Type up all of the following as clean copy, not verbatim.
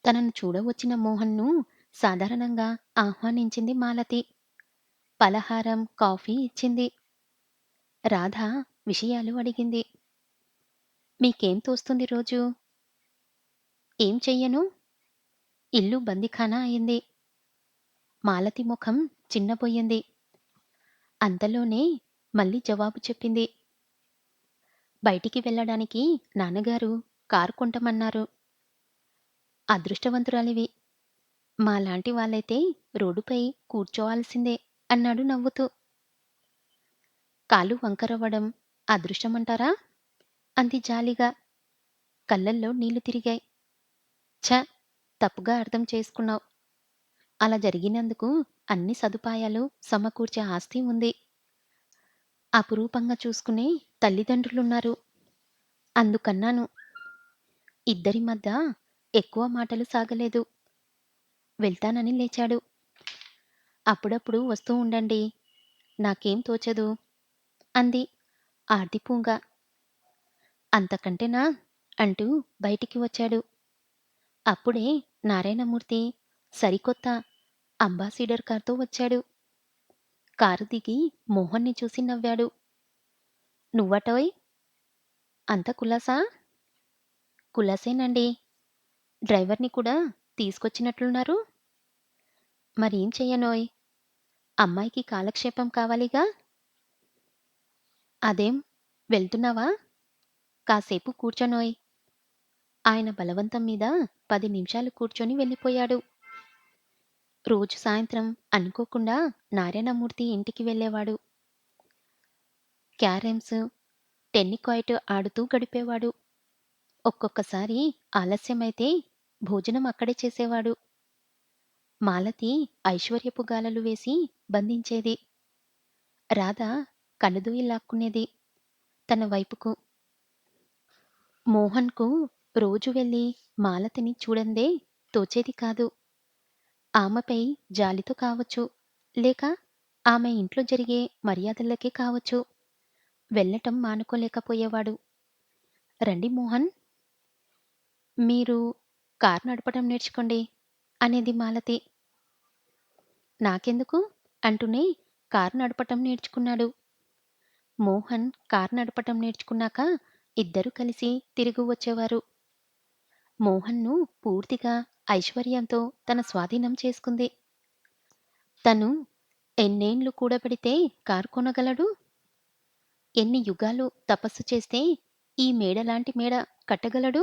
తనను చూడవచ్చిన మోహన్‌ను సాధారణంగా ఆహ్వానించింది మాలతి. పలహారం, కాఫీ ఇచ్చింది. రాధ విషయాలు అడిగింది. "మీకేం తోస్తుంది రోజూ?" "ఏం చెయ్యను?" ఇల్లు బందీఖానా అయింది. మాలతి ముఖం చిన్నబోయింది. అంతలోనే మళ్ళీ జవాబు చెప్పింది. "బయటికి వెళ్ళడానికి నాన్నగారు కారు కొంటమన్నారు." "అదృష్టవంతురాలివి. మాలాంటి వాళ్ళైతే రోడ్డుపై కూర్చోవాల్సిందే" అన్నాడు నవ్వుతూ. "కాలు వంకరవ్వడం అదృష్టమంటారా?" అంది జాలిగా. కళ్ళల్లో నీళ్లు తిరిగాయి. ఛ! తప్పుగా అర్థం చేసుకున్నావ్. అలా జరిగినందుకు అన్ని సదుపాయాలు సమకూర్చే ఆస్తి ఉంది. అపురూపంగా చూసుకునే తల్లిదండ్రులున్నారు. అందుకన్నాను. ఇద్దరి మధ్య ఎక్కువ మాటలు సాగలేదు. వెళ్తానని లేచాడు. "అప్పుడప్పుడు వస్తూ ఉండండి. నాకేం తోచదు" అంది ఆర్దిపుంగా. "అంతకంటేనా?" అంటూ బయటికి వచ్చాడు. అప్పుడే నారాయణమూర్తి సరికొత్త అంబాసిడర్ కార్‌తో వచ్చాడు. కారు దిగి మోహన్ని చూసి నవ్వాడు. "నువ్వటోయ్! అంత కులాసా?" "కులాసేనండి. డ్రైవర్‌ని కూడా తీసుకొచ్చినట్లున్నారు?" "మరేం చెయ్యనోయ్! అమ్మాయికి కాలక్షేపం కావాలిగా." "అదేం వెళ్తున్నావా? కాసేపు కూర్చోనోయ్." ఆయన బలవంతం మీద 10 నిమిషాలు కూర్చొని వెళ్ళిపోయాడు. రోజు సాయంత్రం అనుకోకుండా నారాయణమూర్తి ఇంటికి వెళ్ళేవాడు. క్యారమ్స్, టెన్నికాయిట్ ఆడుతూ గడిపేవాడు. ఒక్కొక్కసారి ఆలస్యమైతే భోజనం అక్కడే చేసేవాడు. మాలతి ఐశ్వర్యపు గాలలు వేసి బంధించేది. రాధ కనుదూయి లాక్కునేది తన వైపుకు. మోహన్‌కు రోజు వెళ్ళి మాలతిని చూడందే తోచేది కాదు. ఆమెపై జాలితో కావచ్చు, లేక ఆమె ఇంట్లో జరిగే మర్యాదలకే కావచ్చు, వెళ్ళటం మానుకోలేకపోయేవాడు. "రండి మోహన్, మీరు కారు నడపటం నేర్చుకోండి" అనేది మాలతి. "నాకెందుకు?" అంటూనే కారు నడపటం నేర్చుకున్నాడు. మోహన్ కారు నడపటం నేర్చుకున్నాక ఇద్దరూ కలిసి తిరిగి వచ్చేవారు. మోహన్‌ను పూర్తిగా ఐశ్వర్యంతో తన స్వాధీనం చేసుకుంది. తను ఎన్నేండ్లు కూడబెడితే కారు కొనగలడు? ఎన్ని యుగాలు తపస్సు చేస్తే ఈ మేడలాంటి మేడ కట్టగలడు?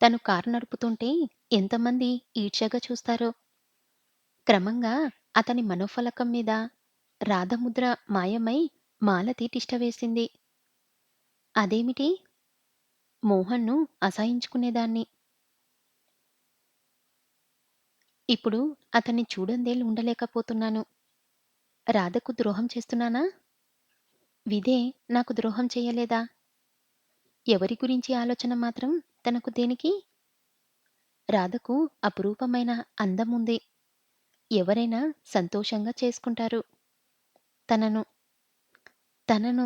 తను కారు నడుపుతుంటే ఎంతమంది ఈర్ష్యగా చూస్తారో! క్రమంగా అతని మనోఫలకం మీద రాధముద్ర మాయమై మాలతి తిష్టవేసింది. అదేమిటి? మోహన్‌ను అసహ్యించుకునేదాన్ని. ఇప్పుడు అతన్ని చూడందే ఉండలేకపోతున్నాను. రాధకు ద్రోహం చేస్తున్నానా? విధే నాకు ద్రోహం చెయ్యలేదా? ఎవరి గురించి ఆలోచన మాత్రం తనకు దేనికి? రాధకు అపురూపమైన అందముంది. ఎవరైనా సంతోషంగా చేసుకుంటారు. తనను, తనను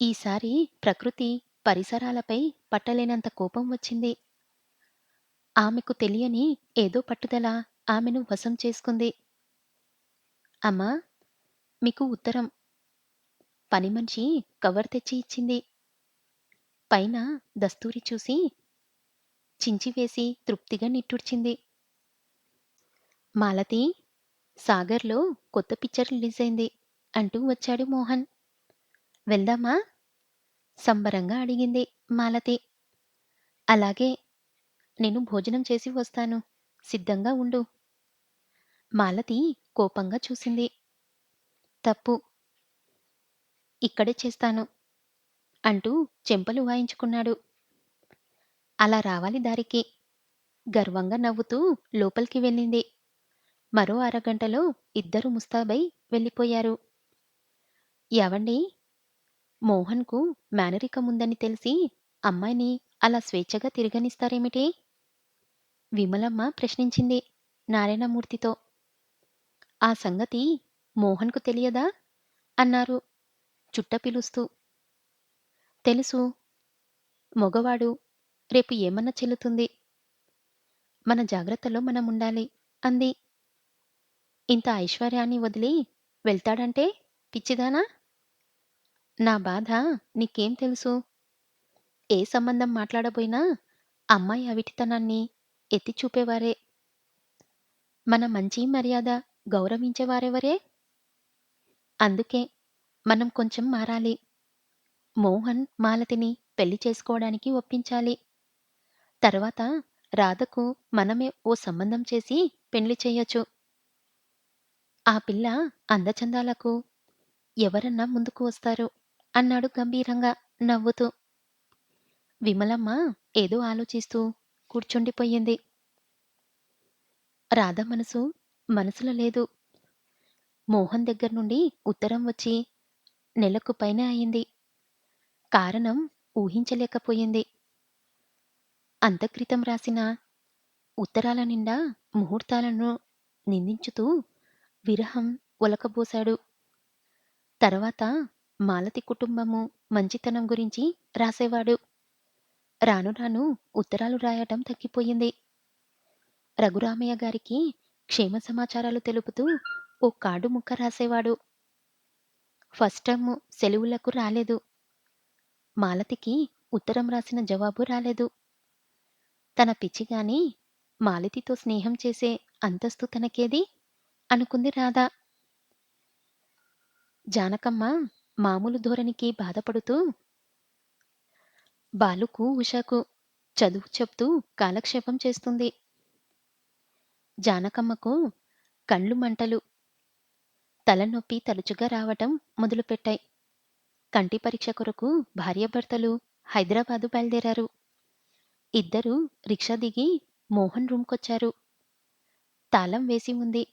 ఈసారి ప్రకృతి, పరిసరాలపై పట్టలేనంత కోపం వచ్చింది. ఆమెకు తెలియని ఏదో పట్టుదల ఆమెను వశం చేసుకుంది. అమ్మా! మీకు ఉత్తరం. పనిమనిషి కవర్ తెచ్చి ఇచ్చింది. పైన దస్తూరి చూసి చించివేసి తృప్తిగా నిట్టూర్చింది. మాలతీ, సాగర్‌లో కొత్త పిక్చర్ రిలీజయింది అంటూ వచ్చాడు మోహన్. వెళ్దామా? సంబరంగా అడిగింది మాలతి. అలాగే. నేను భోజనం చేసి వస్తాను. సిద్ధంగా ఉండు. మాలతి కోపంగా చూసింది. తప్పు. ఇక్కడే చేస్తాను అంటూ చెంపలు వాయించుకున్నాడు. అలా రావాలి దారికి. గర్వంగా నవ్వుతూ లోపలికి వెళ్ళింది. మరో అరగంటలో ఇద్దరూ ముస్తాబై వెళ్ళిపోయారు. యావండి? మోహన్‌కు మేనరికముందని తెలిసి అమ్మాయిని అలా స్వేచ్ఛగా తిరగనిస్తారేమిటి? విమలమ్మ ప్రశ్నించింది నారాయణమూర్తితో. ఆ సంగతి మోహన్‌కు తెలియదా? అన్నారు చుట్ట పిలుస్తూ. తెలుసు. మొగవాడు. రేపు ఏమన్నా చెల్లుతుంది. మన జాగ్రత్తలో మనముండాలి అంది. ఇంత ఐశ్వర్యాన్ని వదిలి వెళ్తాడంటే పిచ్చిదానా? నా బాధ నీకేం తెలుసు? ఏ సంబంధం మాట్లాడబోయినా అమ్మాయి అవిటితనాన్ని ఎత్తి చూపేవారే. మన మంచి మర్యాద గౌరవించేవారెవరే? అందుకే మనం కొంచెం మారాలి. మోహన్ మాలతిని పెళ్లి చేసుకోవడానికి ఒప్పించాలి. తర్వాత రాధకు మనమే ఓ సంబంధం చేసి పెండ్లి చెయ్యొచ్చు. ఆ పిల్ల అందచందాలకు ఎవరన్నా ముందుకు వస్తారు అన్నాడు గంభీరంగా నవ్వుతూ. విమలమ్మ ఏదో ఆలోచిస్తూ కూర్చుండిపోయింది. రాధ మనసు మనసులో లేదు. మోహన్ దగ్గర్నుండి ఉత్తరం వచ్చి నెలకు పైనే అయింది. కారణం ఊహించలేకపోయింది. అంతక్రితం రాసిన ఉత్తరాల నిండా ముహూర్తాలను నిందించుతూ విరహం ఒలకబోశాడు. తర్వాత మాలతి కుటుంబము మంచితనం గురించి రాసేవాడు. రాను రాను ఉత్తరాలు రాయటం తగ్గిపోయింది. రఘురామయ్య గారికి క్షేమ సమాచారాలు తెలుపుతూ ఓ కార్డు ముక్క రాసేవాడు. ఫస్ట్ టర్మ్ సెలవులకు రాలేదు. మాలతికి ఉత్తరం రాసిన జవాబు రాలేదు. తన పిచ్చిగాని మాలతితో స్నేహం చేసే అంతస్తు తనకేది అనుకుంది రాధ. జానకమ్మ మామూలు ధోరణికి బాధపడుతూ బాలుకు, ఉషకు చదువు చెప్తూ కాలక్షేపం చేస్తుంది. జానకమ్మకు కండ్లు మంటలు, తలనొప్పి తరచుగా రావటం మొదలుపెట్టాయి. కంటి పరీక్ష కొరకు భార్యాభర్తలు హైదరాబాదు బయలుదేరారు. ఇద్దరూ రిక్షా దిగి మోహన్ రూమ్‌కొచ్చారు. తాళం వేసి ఉంది.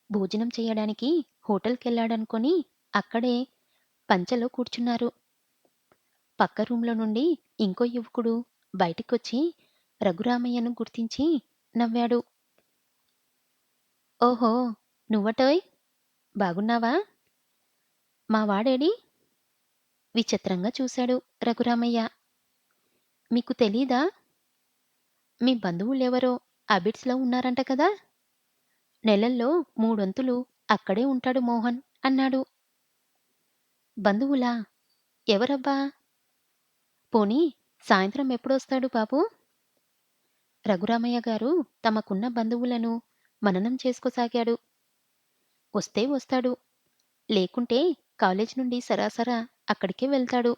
భోజనం చెయ్యడానికి హోటల్‌కెళ్ళాడనుకొని అక్కడే పంచలో కూర్చున్నారు. పక్క రూంలో నుండి ఇంకో యువకుడు బయటికొచ్చి రఘురామయ్యను గుర్తించి నవ్వాడు. ఓహో! నువ్వటోయ్! బాగున్నావా? మా వాడేడి? విచిత్రంగా చూశాడు రఘురామయ్య. మీకు తెలీదా? మీ బంధువులెవరో అబిడ్స్‌లో ఉన్నారంట కదా! నెలల్లో మూడొంతులు అక్కడే ఉంటాడు మోహన్ అన్నాడు. బంధువులా? ఎవరబ్బా? పోనీ సాయంత్రం ఎప్పుడొస్తాడు బాబూ? రఘురామయ్య గారు తమకున్న బంధువులను మననం చేసుకోసాగాడు. వస్తే వస్తాడు. లేకుంటే కాలేజీ నుండి సరాసరా అక్కడికే వెళ్తాడు.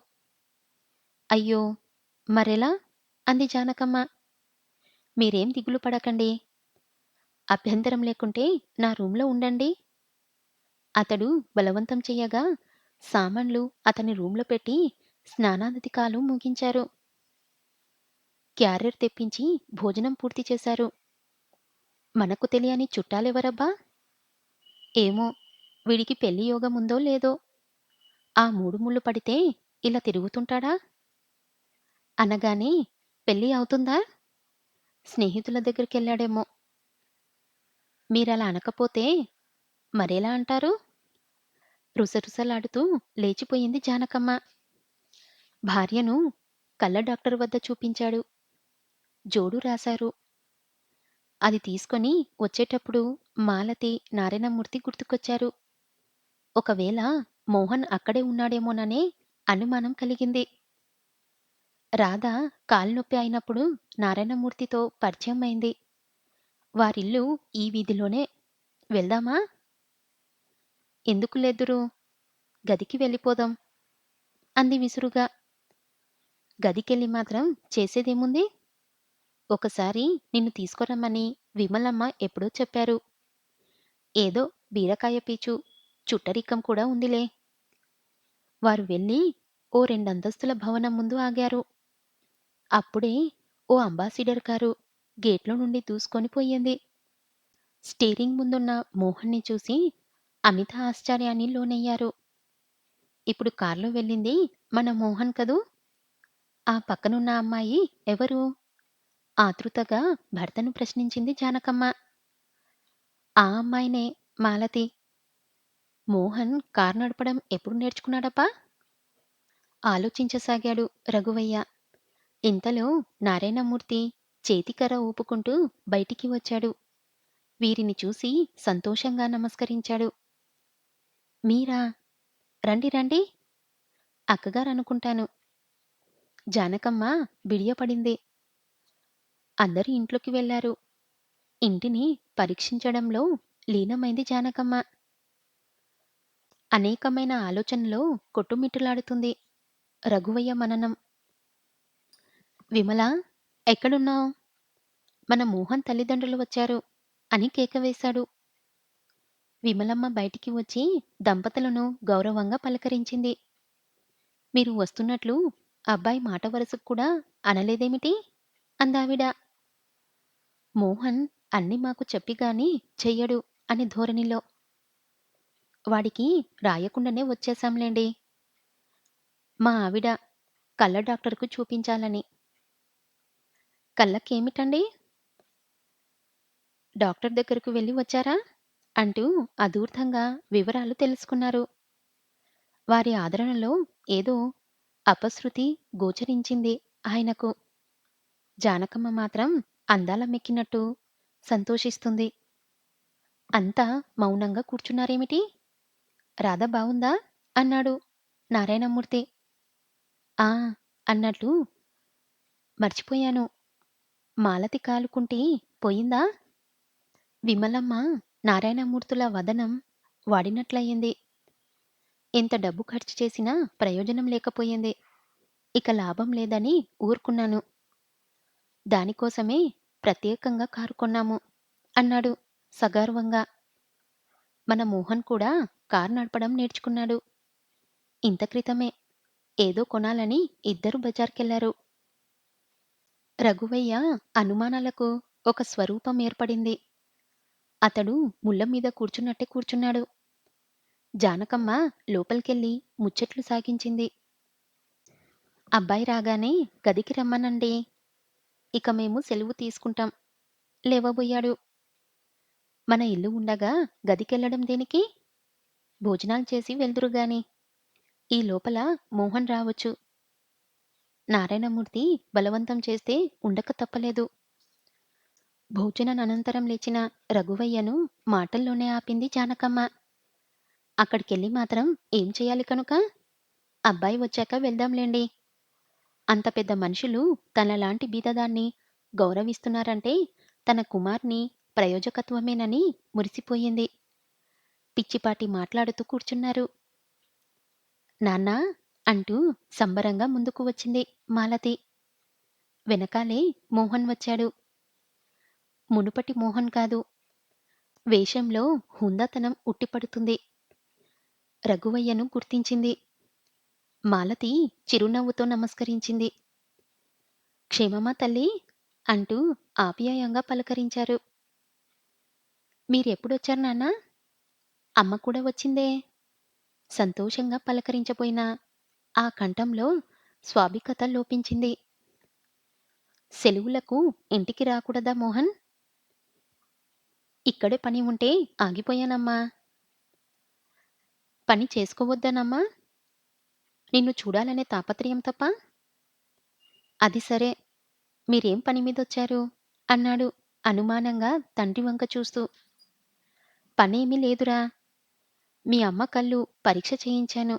అయ్యో! మరెలా? అంది జానకమ్మ. మీరేం దిగులు పడకండి. అభ్యంతరం లేకుంటే నా రూంలో ఉండండి. అతడు బలవంతం చెయ్యగా సామాన్లు అతని రూంలో పెట్టి స్నానాదికాలు ముగించారు. క్యారియర్ తెప్పించి భోజనం పూర్తి చేశారు. మనకు తెలియని చుట్టాలెవరబ్బా? ఏమో వీడికి పెళ్లి యోగముందో లేదో? ఆ మూడు ముళ్ళు పడితే ఇలా తిరుగుతుంటాడా? అనగానే పెళ్లి అవుతుందా? స్నేహితుల దగ్గరికెళ్ళాడేమో! మీరలా అనకపోతే మరెలా అంటారు? రుసరుసలాడుతూ లేచిపోయింది జానకమ్మ. భార్యను కళ్ళ డాక్టర్ వద్ద చూపించాడు. జోడు రాశారు. అది తీసుకొని వచ్చేటప్పుడు మాలతి, నారాయణమూర్తి గుర్తుకొచ్చారు. ఒకవేళ మోహన్ అక్కడే ఉన్నాడేమోననే అనుమానం కలిగింది. రాధ కాలునొప్పి అయినప్పుడు నారాయణమూర్తితో పరిచయం అయింది. వారిల్లు ఈ వీధిలోనే. వెళ్దామా? ఎందుకు లెద్దురు? గదికి వెళ్ళిపోదాం అంది విసురుగా. గదికెళ్ళి మాత్రం చేసేదేముంది? ఒకసారి నిన్ను తీసుకురమ్మని విమలమ్మ ఎప్పుడో చెప్పారు. ఏదో బీరకాయ పీచు, చుట్టరికం కూడా ఉందిలే. వారు వెళ్ళి ఓ రెండంతస్తుల భవనం ముందు ఆగారు. అప్పుడే ఓ అంబాసిడర్ కారు గేట్లో నుండి దూసుకొని పోయింది. స్టీరింగ్ ముందున్న మోహన్ని చూసి అమిత ఆశ్చర్యాన్ని లోనయ్యారు. ఇప్పుడు కార్లో వెళ్ళింది మన మోహన్ కదూ! ఆ పక్కనున్న అమ్మాయి ఎవరు? ఆతృతగా భర్తను ప్రశ్నించింది జానకమ్మ. ఆ అమ్మాయినే మాలతి. మోహన్ కారు నడపడం ఎప్పుడు నేర్చుకున్నాడప్పా? ఆలోచించసాగాడు రఘువయ్య. ఇంతలో నారాయణమూర్తి చేతికర్ర ఊపుకుంటూ బయటికి వచ్చాడు. వీరిని చూసి సంతోషంగా నమస్కరించాడు. మీరా? రండి రండి. అక్కగారనుకుంటాను. జానకమ్మ బిడియపడింది. అందరూ ఇంట్లోకి వెళ్లారు. ఇంటిని పరీక్షించడంలో లీనమైంది జానకమ్మ. అనేకమైన ఆలోచనలో కొట్టుమిట్టులాడుతుంది. రఘువయ్య మననం. విమలా! ఎక్కడున్నావు? మన మోహన్ తల్లిదండ్రులు వచ్చారు అని కేక వేశాడు. విమలమ్మ బయటికి వచ్చి దంపతులను గౌరవంగా పలకరించింది. మీరు వస్తున్నట్లు అబ్బాయి మాట వరుసకు కూడా అనలేదేమిటి? అందావిడ. మోహన్ అన్నీ మాకు చెప్పిగాని చెయ్యడు అని ధోరణిలో. వాడికి రాయకుండానే వచ్చేశాంలేండి. మా ఆవిడ కళ్ళ డాక్టరుకు చూపించాలని. కళ్ళకేమిటండి? డాక్టర్ దగ్గరకు వెళ్లి వచ్చారా? అంటూ అదూర్ధంగా వివరాలు తెలుసుకున్నారు. వారి ఆదరణలో ఏదో అపశృతి గోచరించింది ఆయనకు. జానకమ్మ మాత్రం అందాల మెక్కినట్టు సంతోషిస్తుంది. అంతా మౌనంగా కూర్చున్నారేమిటి? రాధ బావుందా? అన్నాడు నారాయణమూర్తి. ఆ! అన్నట్లు మర్చిపోయాను. మాలతి కాలుకుంటి పోయిందా? విమలమ్మ నారాయణమూర్తుల వదనం వాడినట్లయింది. ఎంత డబ్బు ఖర్చు చేసినా ప్రయోజనం లేకపోయింది. ఇక లాభం లేదని ఊరుకున్నాను. దానికోసమే ప్రత్యేకంగా కారు కొన్నాము అన్నాడు సగర్వంగా. మన మోహన్ కూడా కారు నడపడం నేర్చుకున్నాడు. ఇంత క్రితమే ఏదో కొనాలని ఇద్దరూ బజార్కెళ్లారు. రఘువయ్య అనుమానాలకు ఒక స్వరూపం ఏర్పడింది. అతడు ముళ్ళ మీద కూర్చున్నట్టే కూర్చున్నాడు. జానకమ్మ లోపలికెళ్ళి ముచ్చట్లు సాగించింది. అబ్బాయి రాగానే గదికి రమ్మనండి. ఇక మేము సెలవు తీసుకుంటాం. లేవబోయాడు. మన ఇల్లు ఉండగా గదికెళ్ళడం దేనికి? భోజనాలు చేసి వెళ్దురుగాని. ఈ లోపల మోహన్ రావచ్చు. నారాయణమూర్తి బలవంతం చేస్తే ఉండక తప్పలేదు. భోజనానంతరం లేచిన రఘువయ్యను మాటల్లోనే ఆపింది జానకమ్మ. అక్కడికెళ్ళి మాత్రం ఏం చెయ్యాలి కనుక? అబ్బాయి వచ్చాక వెళ్దాంలేండి. అంత పెద్ద మనుషులు తనలాంటి బీదదాన్ని గౌరవిస్తున్నారంటే తన కుమార్ని ప్రయోజకత్వమేనని మురిసిపోయింది. పిచ్చిపాటి మాట్లాడుతూ కూర్చున్నారు. నాన్నా! అంటూ సంబరంగా ముందుకు వచ్చింది మాలతి. వెనకాలే మోహన్ వచ్చాడు. మునుపటి మోహన్ కాదు. వేషంలో హుందాతనం ఉట్టిపడుతుంది. రఘువయ్యను గుర్తించింది. మాలతి చిరునవ్వుతో నమస్కరించింది. క్షేమమా తల్లీ? అంటూ ఆప్యాయంగా పలకరించారు. మీరెప్పుడొచ్చారు నాన్నా? అమ్మ కూడా వచ్చిందే. సంతోషంగా పలకరించబోయిన ఆ కంఠంలో స్వాభికత లోపించింది. సెలవులకు ఇంటికి రాకూడదా మోహన్? ఇక్కడే పని ఉంటే ఆగిపోయానమ్మా. పని చేసుకోవద్దనమ్మా? నిన్ను చూడాలనే తాపత్రయం తప్ప? అది సరే. మీరేం పని మీదొచ్చారు? అన్నాడు అనుమానంగా తండ్రి వంక చూస్తూ. పనేమీ లేదురా. మీ అమ్మ కళ్ళు పరీక్ష చేయించాను.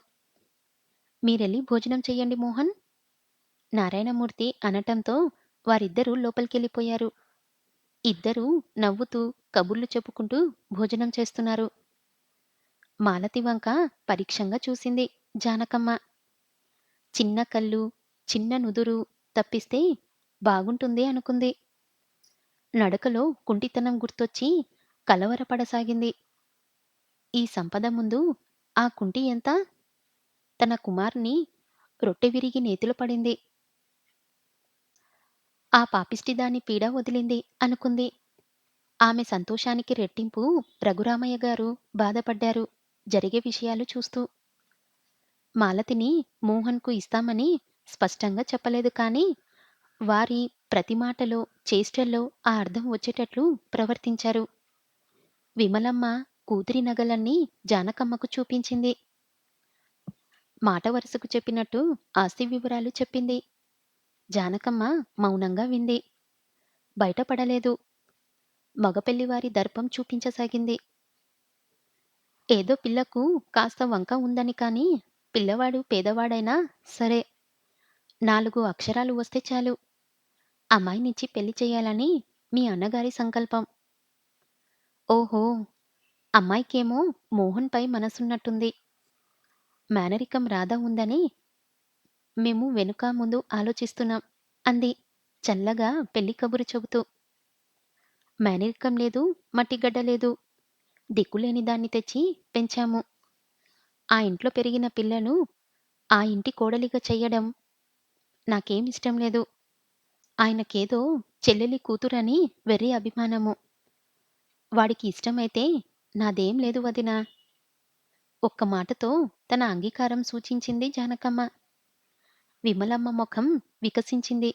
మీరెళ్ళి భోజనం చెయ్యండి మోహన్. నారాయణమూర్తి అనటంతో వారిద్దరూ లోపలికెళ్ళిపోయారు. ఇద్దరూ నవ్వుతూ కబుర్లు చెప్పుకుంటూ భోజనం చేస్తున్నారు. మాలతి వంక పరీక్షంగా చూసింది జానకమ్మ. చిన్న కళ్ళు, చిన్న నుదురు తప్పిస్తే బాగుంటుంది అనుకుంది. నడకలో కుంటితనం గుర్తొచ్చి కలవరపడసాగింది. ఈ సంపద ముందు ఆ కుంటి ఎంత? తన కుమారుని రొట్టె విరిగి నేతిలో పడింది. ఆ పాపిష్టిదాని పీడ వదిలింది అనుకుంది. ఆమె సంతోషానికి రెట్టింపు రఘురామయ్య గారు బాధపడ్డారు జరిగే విషయాలు చూస్తూ. మాలతిని మోహన్‌కు ఇస్తామని స్పష్టంగా చెప్పలేదు కానీ, వారి ప్రతి మాటలో, చేష్టల్లో ఆ అర్థం వచ్చేటట్లు ప్రవర్తించారు. విమలమ్మ కూతురి నగలన్నీ జానకమ్మకు చూపించింది. మాట వరుసకు చెప్పినట్టు ఆస్తి వివరాలు చెప్పింది. జానకమ్మ మౌనంగా వింది. బయటపడలేదు. మగ పెళ్లివారి దర్పం చూపించసాగింది. ఏదో పిల్లకు కాస్త వంక ఉందని కానీ, పిల్లవాడు పేదవాడైనా సరే, 4 అక్షరాలు వస్తే చాలు. అమ్మాయినిచ్చి పెళ్లి చెయ్యాలని మీ అన్నగారి సంకల్పం. ఓహో! అమ్మాయికేమో మోహన్‌పై మనసున్నట్టుంది. మేనరికం రాధ ఉందని మేము వెనుక ముందు ఆలోచిస్తున్నాం అంది చల్లగా పెళ్లి కబురు చెబుతూ. మేనరికం లేదు, మట్టిగడ్డ లేదు. దిక్కులేని దాన్ని తెచ్చి పెంచాము. ఆ ఇంట్లో పెరిగిన పిల్లను ఆ ఇంటి కోడలిగా చెయ్యడం నాకేం ఇష్టం లేదు. ఆయనకేదో చెల్లెలి కూతురని వెర్రి అభిమానము. వాడికి ఇష్టమైతే నాదేం లేదు వదినా. ఒక్క మాటతో తన అంగీకారం సూచించింది జానకమ్మ. విమలమ్మ మొఖం వికసించింది.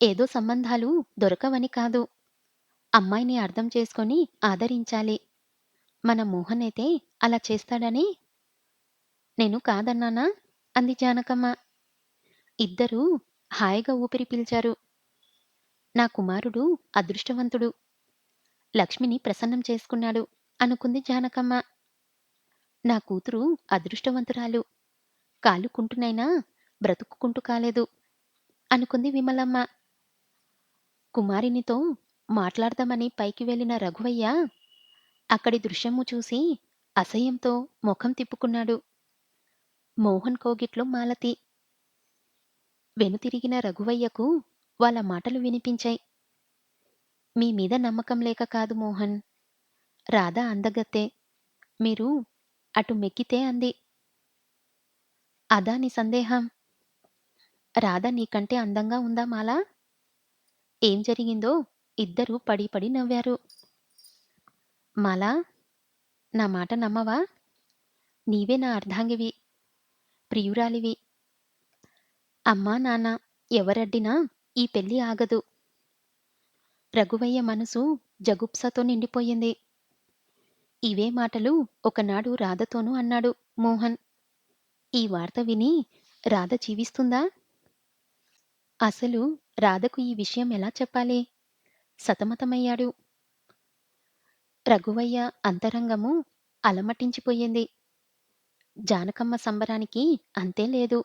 ఏదో సంబంధాలు దొరకవని కాదు. అమ్మాయిని అర్థం చేసుకొని ఆదరించాలి. మన మోహనైతే అలా చేస్తాడని నేను కాదన్నానా? అంది జానకమ్మ. ఇద్దరూ హాయిగా ఊపిరి పీల్చారు. నా కుమారుడు అదృష్టవంతుడు. లక్ష్మిని ప్రసన్నం చేసుకున్నాడు అనుకుంది జానకమ్మ. నా కూతురు అదృష్టవంతురాలు. కాళ్ళు కుంటునైనా బ్రతుకుకుంటూ కాలేదు అనుకుంది విమలమ్మ. కుమారునితో మాట్లాడదామని పైకి వెళ్ళిన రఘువయ్య అక్కడి దృశ్యము చూసి అసహ్యంతో మొఖం తిప్పుకున్నాడు. మోహన్ కోగిట్లో మాలతి. వెనుతిరిగిన రఘువయ్యకు వాళ్ళ మాటలు వినిపించాయి. మీ మీద నమ్మకం లేక కాదు మోహన్. రాధ అందగత్తె. మీరు అటు మెక్కితే అంది. అదా నీ సందేహం? రాధ నీకంటే అందంగా ఉందా మాలా? ఏం జరిగిందో ఇద్దరూ పడి పడి నవ్వారు. మాలా, నా మాట నమ్మవా? నీవే నా అర్ధాంగివి, ప్రియురాలివి. అమ్మా నాన్న ఎవరడ్డినా ఈ పెళ్లి ఆగదు. రఘువయ్య మనసు జగుప్సతో నిండిపోయింది. ఇవే మాటలు ఒకనాడు రాధతోనూ అన్నాడు మోహన్. ఈ వార్త విని రాధ జీవిస్తుందా? అసలు రాధకు ఈ విషయం ఎలా చెప్పాలి? సతమతమయ్యాడు. రఘువయ్య అంతరంగము అలమటించిపోయింది. జానకమ్మ సంబరానికి అంతే లేదు.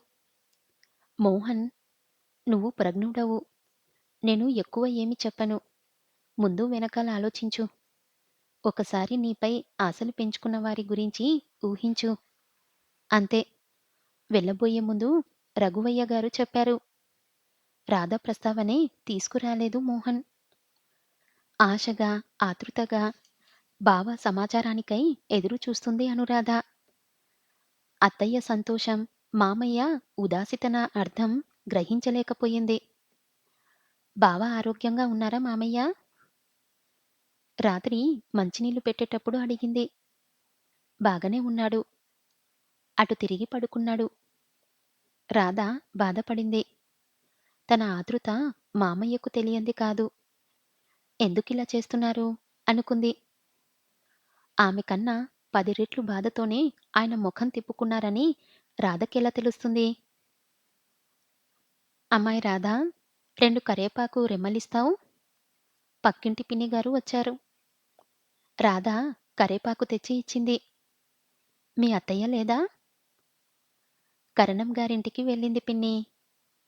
మోహన్, నువ్వు ప్రజ్ఞుడవు. నేను ఎక్కువ ఏమి చెప్పను. ముందు వెనకాల ఆలోచించు. ఒకసారి నీపై ఆశలు పెంచుకున్న వారి గురించి ఊహించు. అంతే. వెళ్ళబోయే ముందు రఘువయ్య గారు చెప్పారు. రాధ ప్రస్తావనే తీసుకురాలేదు మోహన్. ఆశగా, ఆతృతగా బావ సమాచారానికై ఎదురు చూస్తుంది అనురాధ. అత్తయ్య సంతోషం, మామయ్య ఉదాసీతన అర్థం గ్రహించలేకపోయింది. బావ ఆరోగ్యంగా ఉన్నారా మామయ్య? రాత్రి మంచినీళ్లు పెట్టేటప్పుడు అడిగింది. బాగానే ఉన్నాడు. అటు తిరిగి పడుకున్నాడు. రాధ బాధపడింది. తన ఆతృత మామయ్యకు తెలియంది కాదు. ఎందుకిలా చేస్తున్నారు అనుకుంది. ఆమె కన్నా 10 రెట్లు బాధతోనే ఆయన ముఖం తిప్పుకున్నారని రాధకెలా తెలుస్తుంది? అమ్మాయి రాధా, 2 కరేపాకు రెమ్మలిస్తావు? పక్కింటి పిన్నిగారు వచ్చారు. రాధ కరేపాకు తెచ్చి ఇచ్చింది. మీ అత్తయ్య లేదా? కరణం గారింటికి వెళ్ళింది పిన్ని.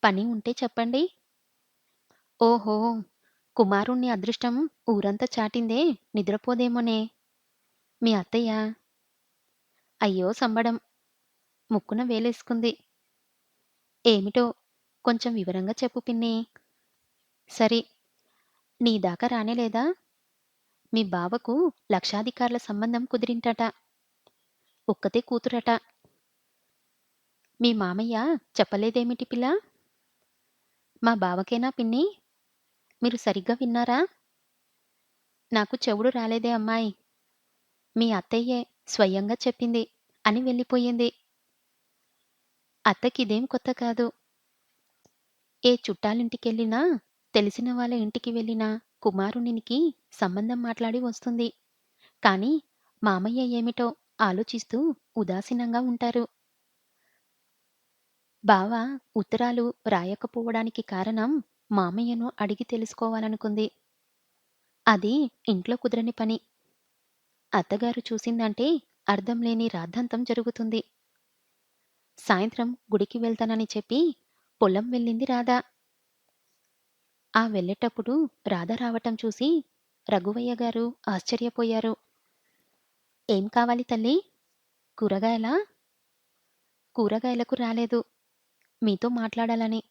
పని ఉంటే చెప్పండి. ఓహో! కుమారుణ్ణి అదృష్టం ఊరంతా చాటిందే నిద్రపోదేమోనే. మీ అత్తయ్య? అయ్యో సంబడం. ముక్కున వేలేసుకుంది. ఏమిటో కొంచెం వివరంగా చెప్పు పిన్నీ. సరి. నీ దాకా రానేలేదా? మీ బావకు లక్షాధికార్ల సంబంధం కుదిరింటట. ఒక్కతే కూతురట. మీ మామయ్య చెప్పలేదేమిటి పిల్లా? మా బావకేనా పిన్నీ? మీరు సరిగ్గా విన్నారా? నాకు చెవుడు రాలేదే అమ్మాయ్. మీ అత్తయ్యే స్వయంగా చెప్పింది అని వెళ్ళిపోయింది. అత్తకిదేం కొత్త కాదు. ఏ చుట్టాలింటికెళ్ళినా, తెలిసిన వాళ్ళ ఇంటికి వెళ్ళినా కుమారునికి సంబంధం మాట్లాడి వస్తుంది. కానీ మామయ్య ఏమిటో ఆలోచిస్తూ ఉదాసీనంగా ఉంటారు. బావ ఉత్తరాలు రాయకపోవడానికి కారణం మామయ్యను అడిగి తెలుసుకోవాలనుకుంది. అది ఇంట్లో కుదరని పని. అత్తగారు చూసిందంటే అర్థం లేని రాద్ధాంతం జరుగుతుంది. సాయంత్రం గుడికి వెళ్తానని చెప్పి పొలం వెళ్ళింది రాధ. ఆ వెళ్ళేటప్పుడు రాధ రావటం చూసి రఘువయ్య గారు ఆశ్చర్యపోయారు. "ఏం కావాలి తల్లీ? కూరగాయలా?" "కూరగాయలకు రాలేదు. మీతో మాట్లాడాలని."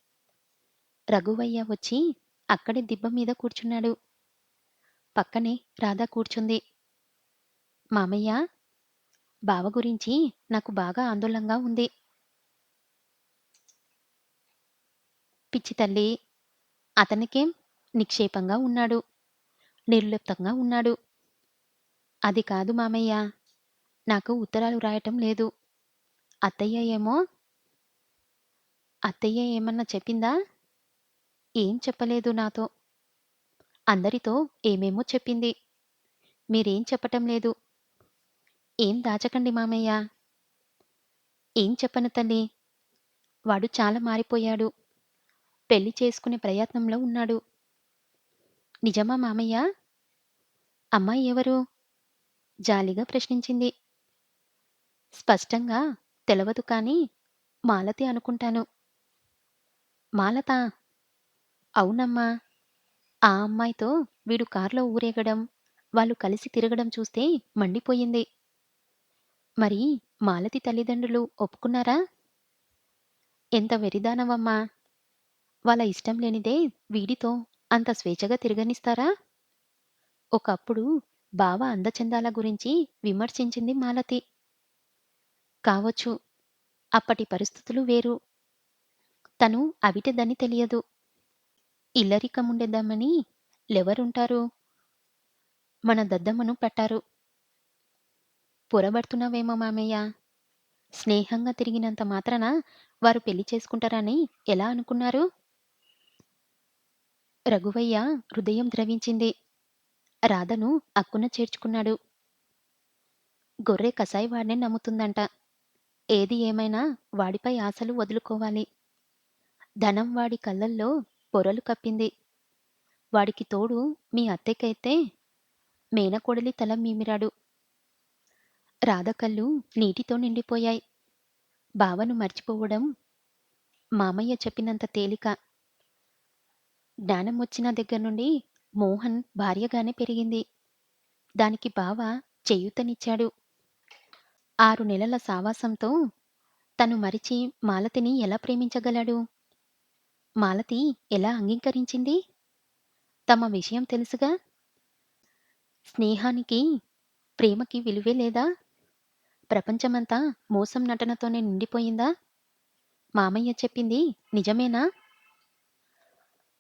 రఘువయ్య వచ్చి అక్కడే దిబ్బ మీద కూర్చున్నాడు. పక్కనే రాధ కూర్చుంది. "మామయ్య, బావ గురించి నాకు బాగా ఆందోళనగా ఉంది." "పిచ్చి తల్లీ, అతనికేం నిక్షేపంగా ఉన్నాడు. నిర్లిప్తంగా ఉన్నాడు." "అది కాదు మామయ్య, నాకు ఉత్తరాలు రాయటం లేదు. అత్తయ్య ఏమో." "అత్తయ్య ఏమన్నా చెప్పిందా?" "ఏం చెప్పలేదు నాతో. అందరితో ఏమేమో చెప్పింది. మీరేం చెప్పటం లేదు." "ఏం దాచకండి మామయ్య." "ఏం చెప్పను తల్లీ. వాడు చాలా మారిపోయాడు. పెళ్లి చేసుకునే ప్రయత్నంలో ఉన్నాడు." "నిజమా మామయ్య?" "అమ్మాయి ఎవరు?" జాలిగా ప్రశ్నించింది. "స్పష్టంగా తెలవదు కానీ మాలతి అనుకుంటాను." "మాలతా?" "అవునమ్మా. ఆ అమ్మాయితో వీడు కార్‌లో ఊరేగడం, వాళ్ళు కలిసి తిరగడం చూస్తే మండిపోయింది." "మరి మాలతి తల్లిదండ్రులు ఒప్పుకున్నారా?" "ఎంత వెర్రిదానవమ్మా! వాళ్ళ ఇష్టం లేనిదే వీడితో అంత స్వేచ్ఛగా తిరగనిస్తారా?" ఒకప్పుడు బావ అందచందాల గురించి విమర్శించింది మాలతి. కావచ్చు. అప్పటి పరిస్థితులు వేరు. తను అవిటిదని తెలియదు. ఇల్లరికముండెద్దామని లెవరుంటారు? మన దద్దమ్మను పెట్టారు. పొరబడుతున్నావేమో మామయ్య! స్నేహంగా తిరిగినంత మాత్రాన వారు పెళ్లి చేసుకుంటారని ఎలా అనుకున్నారు? రఘువయ్య హృదయం ద్రవించింది. రాధను అక్కున చేర్చుకున్నాడు. గొర్రె కసాయివాడ్నే నమ్ముతుందంట. ఏది ఏమైనా వాడిపై ఆశలు వదులుకోవాలి. ధనం వాడి కళ్ళల్లో పొరలు కప్పింది. వాడికి తోడు మీ అత్తెకైతే మేనకోడలి తల మీమిరాడు. రాధ కళ్ళు నీటితో నిండిపోయాయి. బావను మర్చిపోవడం మామయ్య చెప్పినంత తేలిక. జ్ఞానం వచ్చిన దగ్గర్నుండి మోహన్ భార్యగానే పెరిగింది. దానికి బావ చేయూతనిచ్చాడు. 6 నెలల సావాసంతో తను మరిచి మాలతిని ఎలా ప్రేమించగలడు? మాలతి ఎలా అంగీకరించింది? తమ విషయం తెలుసుగా. స్నేహానికి, ప్రేమకి విలువే లేదా? ప్రపంచమంతా మోసం నటనతోనే నిండిపోయిందా? మామయ్య చెప్పింది నిజమేనా?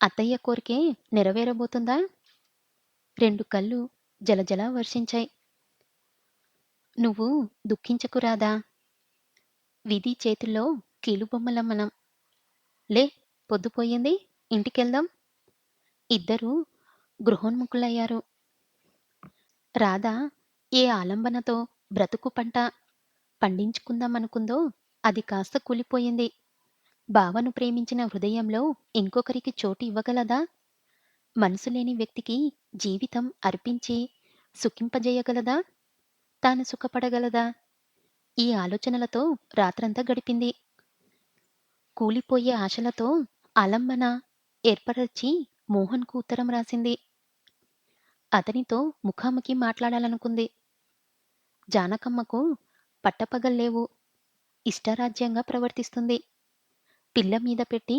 అత్తయ్య కోరికే నెరవేరబోతుందా? 2 కళ్ళు జలజల వర్షించాయి. "నువ్వు దుఃఖించకు రాధా! విధి చేతుల్లో కీలుబొమ్మలం మనం. లే, పొద్దుపోయింది, ఇంటికెళ్దాం." ఇద్దరూ గృహోన్ముఖులయ్యారు. రాధ ఏ ఆలంబనతో బ్రతుకు పంట పండించుకుందామనుకుందో అది కాస్త కూలిపోయింది. బావను ప్రేమించిన హృదయంలో ఇంకొకరికి చోటు ఇవ్వగలదా? మనసు లేని వ్యక్తికి జీవితం అర్పించి సుఖింపజేయగలదా? తాను సుఖపడగలదా? ఈ ఆలోచనలతో రాత్రంతా గడిపింది. కూలిపోయే ఆశలతో ఆలంబన ఏర్పరచి మోహన్‌కు ఉత్తరం రాసింది. అతనితో ముఖాముఖి మాట్లాడాలనుకుంది. జానకమ్మకు పట్టపగల్లేవు. ఇష్టారాజ్యంగా ప్రవర్తిస్తుంది. పిల్ల మీద పెట్టి,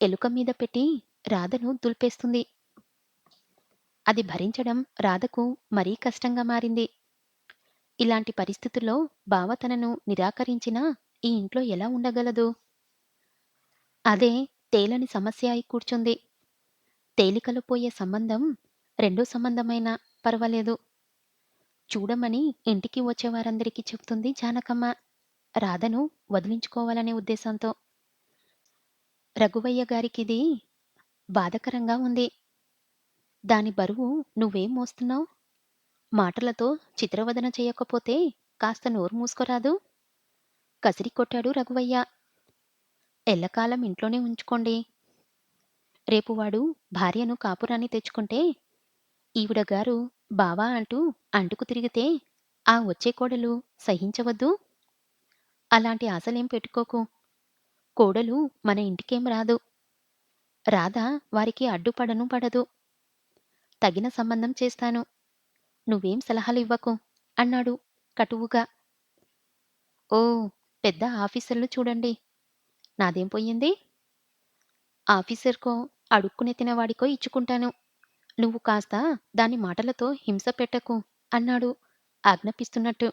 ఎలుక మీద పెట్టి రాధను దులిపేస్తుంది. అది భరించడం రాధకు మరీ కష్టంగా మారింది. ఇలాంటి పరిస్థితుల్లో బావ తనను నిరాకరించినా ఈ ఇంట్లో ఎలా ఉండగలదు? అదే తేలని సమస్య అయి కూర్చుంది. తేలికలో పోయే సంబంధం రెండో సంబంధమైనా పర్వాలేదు. చూడమని ఇంటికి వచ్చేవారందరికీ చెప్తుంది జానకమ్మ. రాధను వదిలించుకోవాలనే ఉద్దేశంతో. రఘువయ్య గారికిది బాధకరంగా ఉంది. దాని బరువు నువ్వేం మోస్తున్నావు? మాటలతో చిత్రవదన చేయకపోతే కాస్త నోరు మూసుకోరాదు? కసిరి కొట్టాడు రఘువయ్య. ఎల్లకాలం ఇంట్లోనే ఉంచుకోండి. రేపు వాడు భార్యను కాపురాన్ని తెచ్చుకుంటే, ఈవిడ గారు బావా అంటూ అంటుకు తిరిగితే, ఆ వచ్చే కోడలు సహించవద్దు? అలాంటి ఆశలేం పెట్టుకోకు. కోడలు మన ఇంటికేం రాదు. రాధ వారికి అడ్డుపడను పడదు. తగిన సంబంధం చేస్తాను. నువ్వేం సలహాలివ్వకు అన్నాడు కటువుగా. ఓహ్! పెద్ద ఆఫీసర్లు చూడండి. నాదేం పోయింది? ఆఫీసర్‌కో, అడుక్కుని తినేవాడికో ఇచ్చుకుంటాను. నువ్వు కాస్త దాని మాటలతో హింస పెట్టకు అన్నాడు ఆజ్ఞాపిస్తున్నట్టు.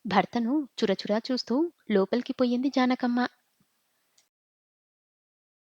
భర్తను చురచురా చూస్తూ లోపలికి పోయింది జానకమ్మ.